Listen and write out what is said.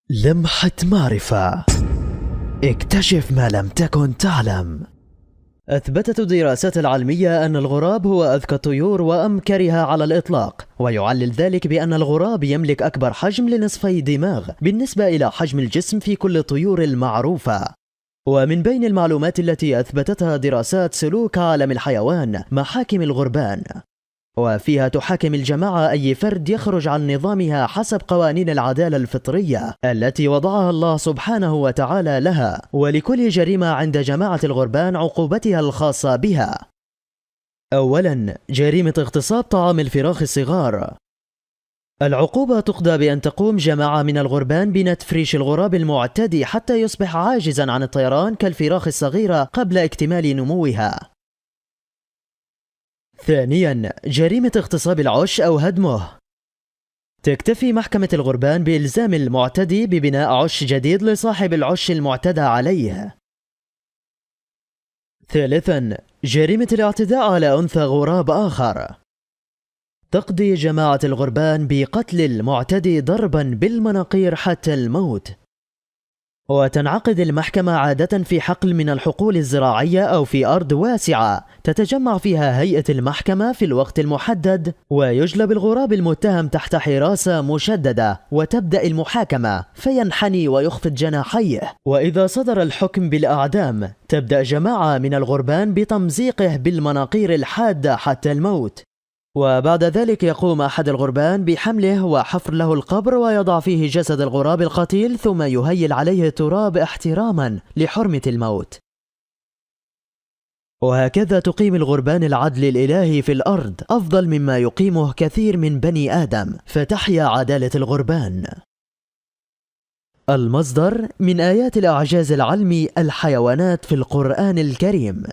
لمحة معرفة. اكتشف ما لم تكن تعلم. أثبتت الدراسات العلمية أن الغراب هو أذكى الطيور وأمكرها على الإطلاق، ويعلل ذلك بأن الغراب يملك أكبر حجم لنصفي دماغ بالنسبة إلى حجم الجسم في كل الطيور المعروفة. ومن بين المعلومات التي أثبتتها دراسات سلوك عالم الحيوان محاكم الغربان، وفيها تحاكم الجماعة أي فرد يخرج عن نظامها حسب قوانين العدالة الفطرية التي وضعها الله سبحانه وتعالى لها، ولكل جريمة عند جماعة الغربان عقوبتها الخاصة بها. أولاً، جريمة اغتصاب طعام الفراخ الصغار. العقوبة تقضى بأن تقوم جماعة من الغربان بنتف ريش الغراب المعتدي حتى يصبح عاجزاً عن الطيران كالفراخ الصغيرة قبل اكتمال نموها. ثانياً، جريمة اغتصاب العش أو هدمه. تكتفي محكمة الغربان بإلزام المعتدي ببناء عش جديد لصاحب العش المعتدى عليه. ثالثاً، جريمة الاعتداء على أنثى غراب آخر. تقضي جماعة الغربان بقتل المعتدي ضرباً بالمناقير حتى الموت. وتنعقد المحكمة عادة في حقل من الحقول الزراعية أو في أرض واسعة تتجمع فيها هيئة المحكمة في الوقت المحدد، ويجلب الغراب المتهم تحت حراسة مشددة، وتبدأ المحاكمة فينحني ويخفض جناحيه، وإذا صدر الحكم بالإعدام تبدأ جماعة من الغربان بتمزيقه بالمناقير الحادة حتى الموت، وبعد ذلك يقوم أحد الغربان بحمله وحفر له القبر ويضع فيه جسد الغراب القتيل ثم يهيل عليه التراب احتراما لحرمة الموت. وهكذا تقيم الغربان العدل الإلهي في الأرض أفضل مما يقيمه كثير من بني آدم، فتحيا عدالة الغربان. المصدر من آيات الإعجاز العلمي الحيوانات في القرآن الكريم.